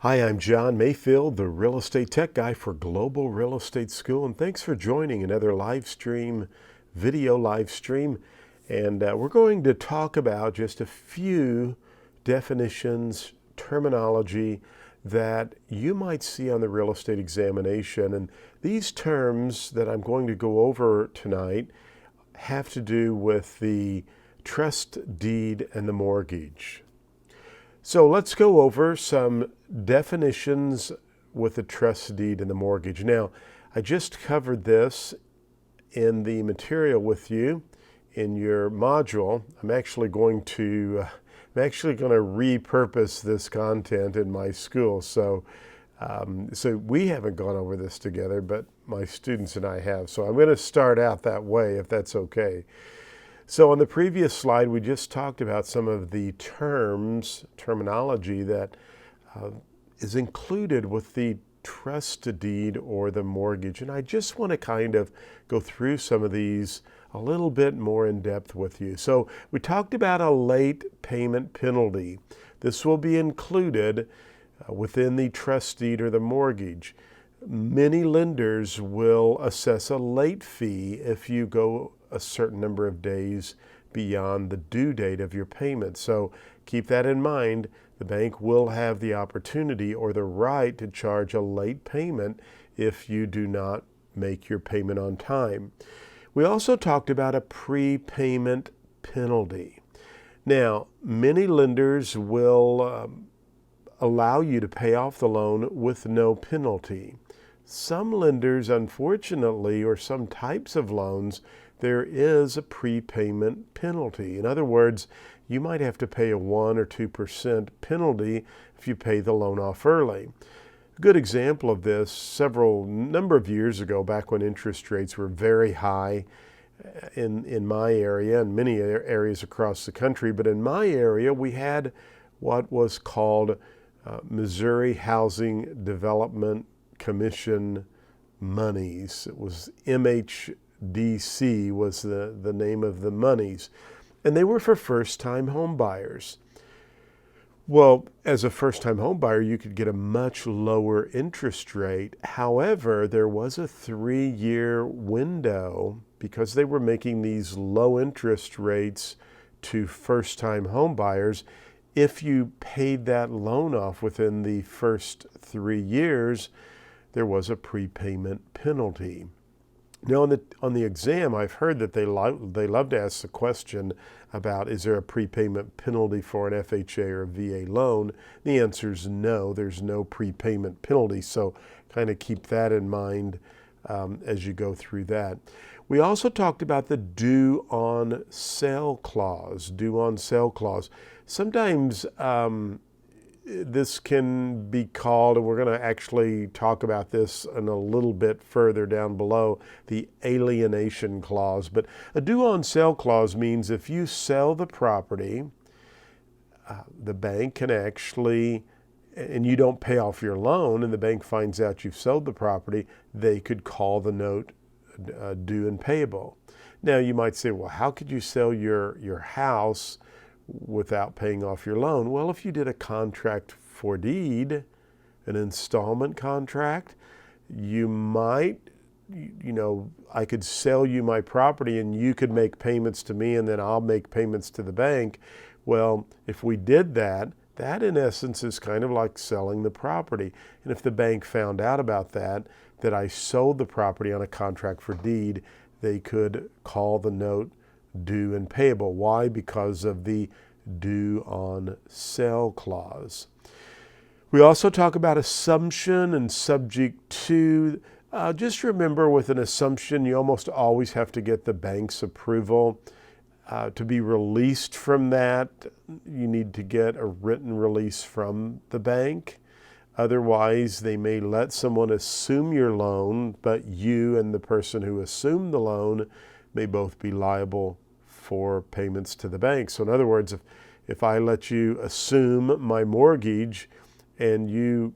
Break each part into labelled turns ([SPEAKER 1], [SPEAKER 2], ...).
[SPEAKER 1] Hi, I'm John Mayfield, the real estate tech guy for Global Real Estate School, and thanks for joining another video live stream. And we're going to talk about just a few definitions, terminology that you might see on the real estate examination. And these terms that I'm going to go over tonight have to do with the trust deed and the mortgage. So let's go over some definitions with the trust deed and the mortgage. Now, I just covered this in the material with you in your module. I'm actually going to repurpose this content in my school. So we haven't gone over this together, but my students and I have. So I'm going to start out that way, if that's okay. So on the previous slide, we just talked about some of the terminology that is included with the trust deed or the mortgage. And I just want to kind of go through some of these a little bit more in depth with you. So we talked about a late payment penalty. This will be included within the trust deed or the mortgage. Many lenders will assess a late fee if you go a certain number of days beyond the due date of your payment. So keep that in mind. The bank will have the opportunity or the right to charge a late payment if you do not make your payment on time. We also talked about a prepayment penalty. Now, many lenders will allow you to pay off the loan with no penalty. Some lenders, unfortunately, or some types of loans, there is a prepayment penalty. In other words, you might have to pay a 1 or 2% penalty if you pay the loan off early. A good example of this, number of years ago, back when interest rates were very high in my area and many areas across the country, but in my area we had what was called Missouri Housing Development Commission monies. It was MHDC was the name of the monies. And they were for first-time home buyers. Well, as a first-time home buyer, you could get a much lower interest rate. However, there was a 3-year window because they were making these low interest rates to first-time home buyers. If you paid that loan off within the first 3 years, there was a prepayment penalty. Now, on the exam, I've heard that they love to ask the question about, is there a prepayment penalty for an FHA or VA loan? The answer is no, there's no prepayment penalty. So kind of keep that in mind as you go through that. We also talked about the due on sale clause. Due on sale clause. Sometimes this can be called, and we're going to actually talk about this in a little bit further down below, the Alienation Clause. But a due on sale clause means if you sell the property, the bank can actually, and you don't pay off your loan, and the bank finds out you've sold the property, they could call the note due and payable. Now you might say, well, how could you sell your house without paying off your loan? Well, if you did a contract for deed, an installment contract, you might, I could sell you my property and you could make payments to me and then I'll make payments to the bank. Well, if we did that, that in essence is kind of like selling the property. And if the bank found out about that I sold the property on a contract for deed, they could call the note due and payable. Why? Because of the due on sale clause. We also talk about assumption and subject to. Just remember, with an assumption, you almost always have to get the bank's approval. To be released from that, you need to get a written release from the bank. Otherwise, they may let someone assume your loan, but you and the person who assumed the loan may both be liable for payments to the bank. So in other words, if I let you assume my mortgage and you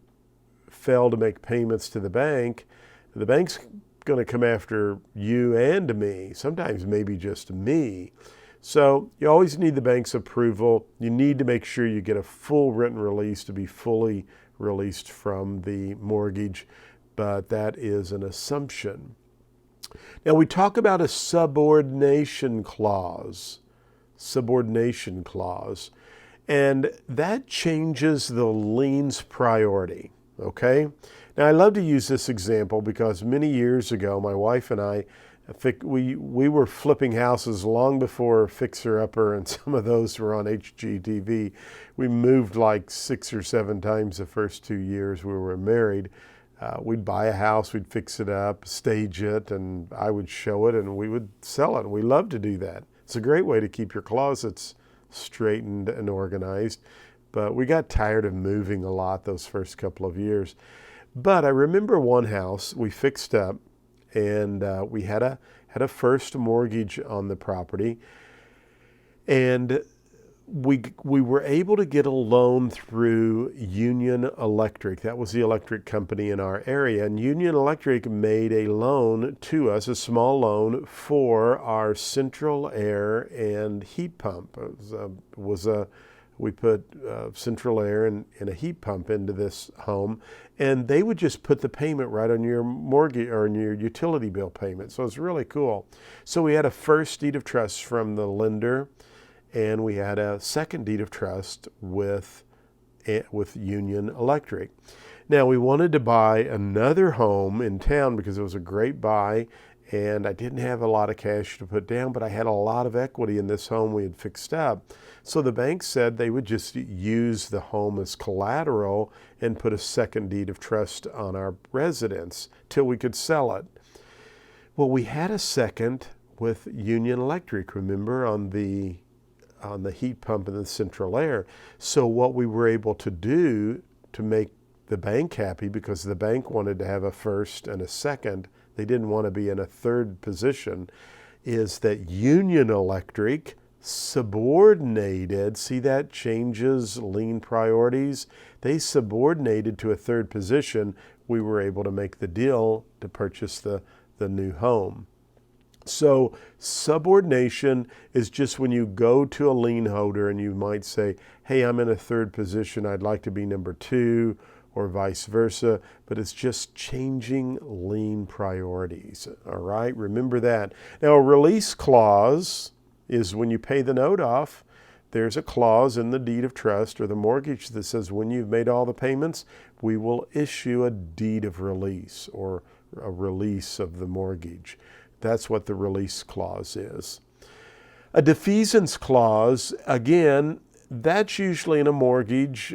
[SPEAKER 1] fail to make payments to the bank's going to come after you and me, sometimes maybe just me. So you always need the bank's approval. You need to make sure you get a full written release to be fully released from the mortgage, but that is an assumption. Now we talk about a subordination clause. Subordination clause. And that changes the lien's priority, okay? Now, I love to use this example because many years ago, my wife and I, we were flipping houses long before Fixer Upper, and some of those were on HGTV. We moved like 6 or 7 times the first 2 years we were married. We'd buy a house, we'd fix it up, stage it, and I would show it, and we would sell it. And we love to do that. It's a great way to keep your closets straightened and organized, but we got tired of moving a lot those first couple of years. But I remember one house we fixed up, and we had a first mortgage on the property, and we were able to get a loan through Union Electric. That was the electric company in our area, and Union Electric made a loan to us, a small loan for our central air and heat pump. We put central air and a heat pump into this home, and they would just put the payment right on your mortgage or on your utility bill payment. So it's really cool. So we had a first deed of trust from the lender, and we had a second deed of trust with Union Electric. Now, we wanted to buy another home in town because it was a great buy, and I didn't have a lot of cash to put down, but I had a lot of equity in this home we had fixed up. So the bank said they would just use the home as collateral and put a second deed of trust on our residence till we could sell it. Well, we had a second with Union Electric, remember, on the heat pump and the central air. So what we were able to do to make the bank happy, because the bank wanted to have a first and a second, they didn't want to be in a third position, is that Union Electric subordinated, see that changes lien priorities? They subordinated to a third position. We were able to make the deal to purchase the new home. So subordination is just when you go to a lien holder and you might say, hey, I'm in a third position, I'd like to be number 2, or vice versa, but it's just changing lien priorities, all right? Remember that. Now, a release clause is when you pay the note off, there's a clause in the deed of trust or the mortgage that says when you've made all the payments, we will issue a deed of release or a release of the mortgage. That's what the release clause is. A defeasance clause, again, that's usually in a mortgage,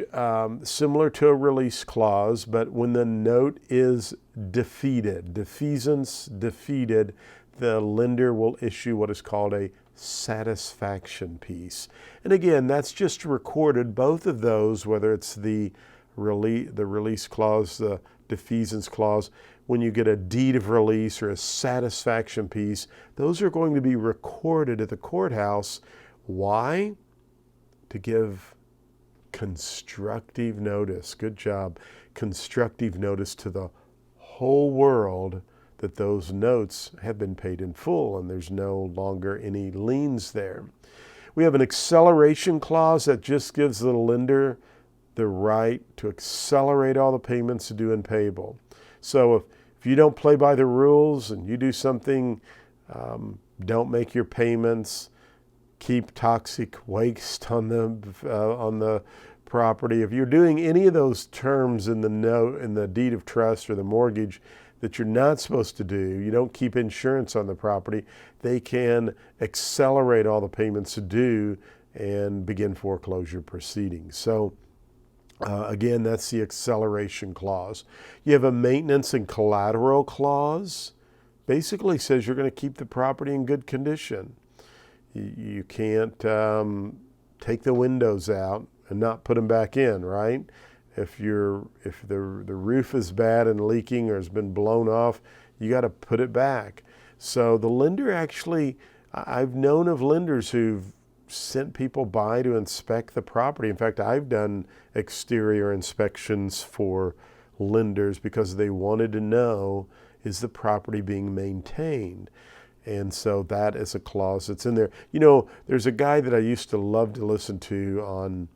[SPEAKER 1] similar to a release clause, but when the note is defeated, defeasance defeated, the lender will issue what is called a satisfaction piece. And again, that's just recorded, both of those, whether it's the release clause, the defeasance clause, when you get a deed of release or a satisfaction piece, those are going to be recorded at the courthouse. Why? To give constructive notice. Good job. Constructive notice to the whole world that those notes have been paid in full and there's no longer any liens there. We have an acceleration clause that just gives the lender the right to accelerate all the payments due and payable. So if you don't play by the rules and you do something, don't make your payments, keep toxic waste on the property. If you're doing any of those terms in the note, in the deed of trust or the mortgage that you're not supposed to do, you don't keep insurance on the property, they can accelerate all the payments due and begin foreclosure proceedings. So again, that's the acceleration clause. You have a maintenance and collateral clause. Basically says you're going to keep the property in good condition. You can't take the windows out and not put them back in, right? If the roof is bad and leaking or has been blown off, you got to put it back. So the lender actually, I've known of lenders who've sent people by to inspect the property. In fact, I've done exterior inspections for lenders because they wanted to know, is the property being maintained? And so that is a clause that's in there. You know, there's a guy that I used to love to listen to on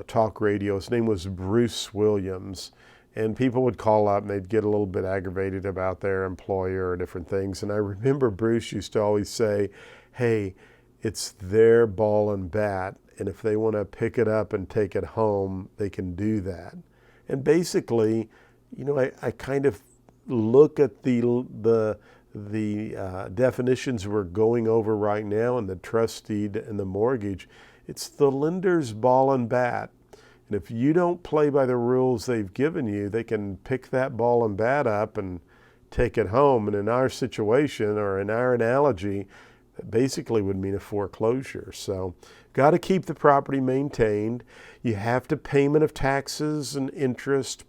[SPEAKER 1] talk radio. His name was Bruce Williams. And people would call up and they'd get a little bit aggravated about their employer or different things. And I remember Bruce used to always say, hey, it's their ball and bat. And if they want to pick it up and take it home, they can do that. And basically, you know, I kind of look at the definitions we're going over right now in the trust deed and the mortgage. It's the lender's ball and bat. And if you don't play by the rules they've given you, they can pick that ball and bat up and take it home. And in our situation, or in our analogy, that basically would mean a foreclosure. So got to keep the property maintained. You have to payment of taxes and interest,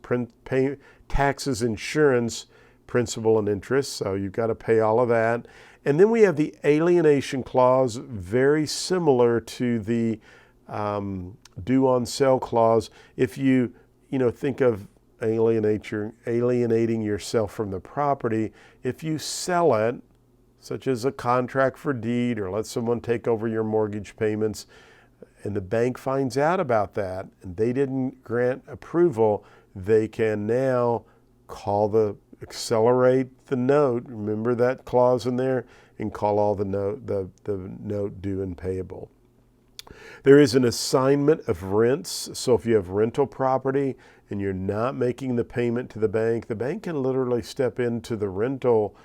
[SPEAKER 1] taxes, insurance, principal and interest. So you've got to pay all of that. And then we have the alienation clause, very similar to the due on sale clause. If you think of alienating yourself from the property, if you sell it, such as a contract for deed or let someone take over your mortgage payments, and the bank finds out about that and they didn't grant approval, they can now accelerate the note. Remember that clause in there, and call all the note due and payable. There is an assignment of rents. So if you have rental property and you're not making the payment to the bank can literally step into the rental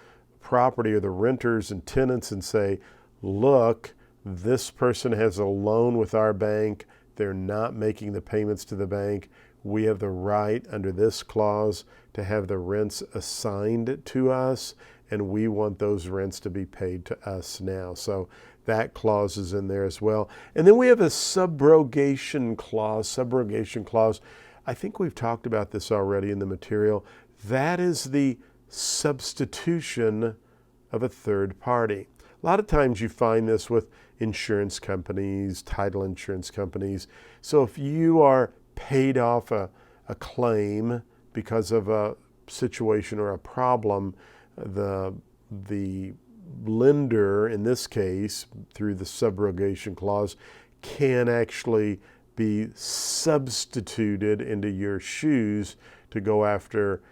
[SPEAKER 1] property or the renters and tenants and say, look, this person has a loan with our bank. They're not making the payments to the bank. We have the right under this clause to have the rents assigned to us, and we want those rents to be paid to us now. So that clause is in there as well. And then we have a subrogation clause. Subrogation clause, I think we've talked about this already in the material. That is the substitution of a third party. A lot of times you find this with insurance companies, title insurance companies. So if you are paid off a claim because of a situation or a problem, the lender, in this case, through the subrogation clause, can actually be substituted into your shoes to go after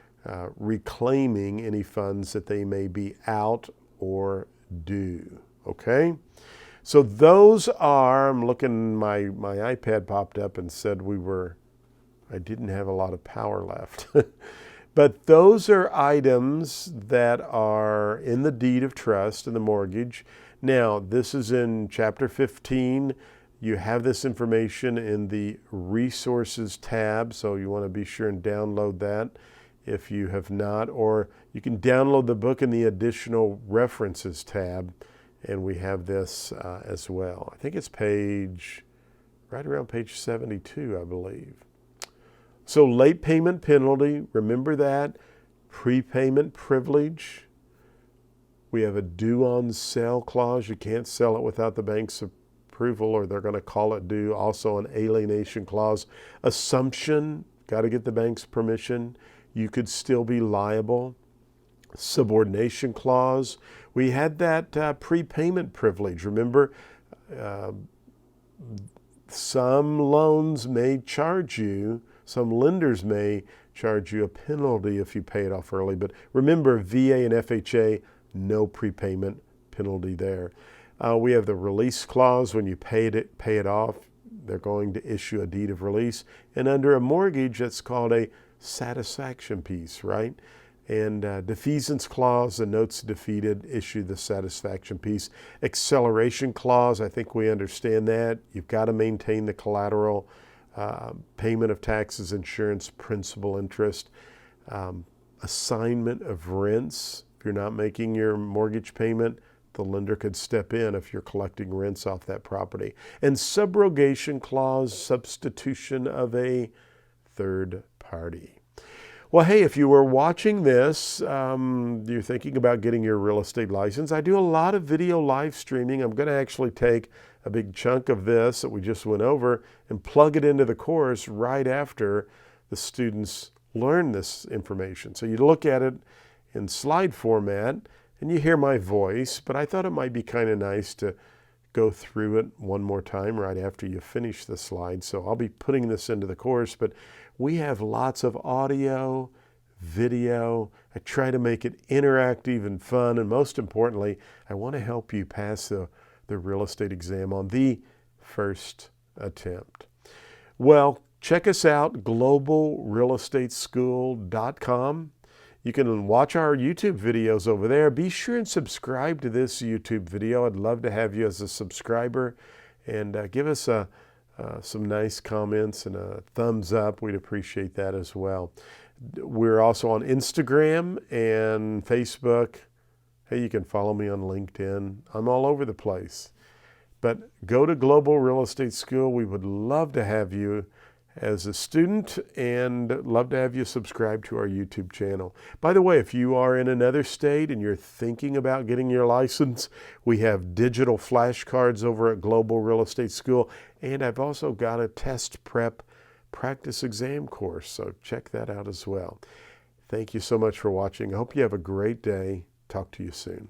[SPEAKER 1] reclaiming any funds that they may be out or due. Okay? So those are, I'm looking, my iPad popped up and said I didn't have a lot of power left. But those are items that are in the deed of trust and the mortgage. Now, this is in Chapter 15. You have this information in the Resources tab, so you want to be sure and download that if you have not. Or you can download the book in the Additional References tab, and we have this as well. I think it's right around page 72, I believe. So late payment penalty, remember that. Prepayment privilege. We have a due on sale clause. You can't sell it without the bank's approval or they're going to call it due. Also an alienation clause. Assumption, got to get the bank's permission. You could still be liable. Subordination clause. We had that prepayment privilege. Remember, some loans may charge you, some lenders may charge you a penalty if you pay it off early. But remember, VA and FHA, no prepayment penalty there. We have the release clause. When you pay it off, they're going to issue a deed of release. And under a mortgage, that's called a satisfaction piece, right? And defeasance clause, the note's defeated, issue the satisfaction piece. Acceleration clause, I think we understand that. You've got to maintain the collateral. Payment of taxes, insurance, principal, interest. Assignment of rents. If you're not making your mortgage payment, the lender could step in if you're collecting rents off that property. And subrogation clause, substitution of a third party. Well, hey, if you were watching this, you're thinking about getting your real estate license. I do a lot of video live streaming. I'm going to actually take a big chunk of this that we just went over and plug it into the course right after the students learn this information. So you look at it in slide format, and you hear my voice, but I thought it might be kind of nice to go through it one more time right after you finish the slide. So I'll be putting this into the course, but we have lots of audio, video. I try to make it interactive and fun, and most importantly, I want to help you pass the real estate exam on the first attempt. Well, check us out, globalrealestateschool.com. You can watch our YouTube videos over there. Be sure and subscribe to this YouTube video. I'd love to have you as a subscriber, and give us some nice comments and a thumbs up. We'd appreciate that as well. We're also on Instagram and Facebook. Hey, you can follow me on LinkedIn. I'm all over the place. But go to Global Real Estate School. We would love to have you as a student, and love to have you subscribe to our YouTube channel. By the way, if you are in another state and you're thinking about getting your license, we have digital flashcards over at Global Real Estate School, and I've also got a test prep practice exam course, so check that out as well. Thank you so much for watching. I hope you have a great day. Talk to you soon.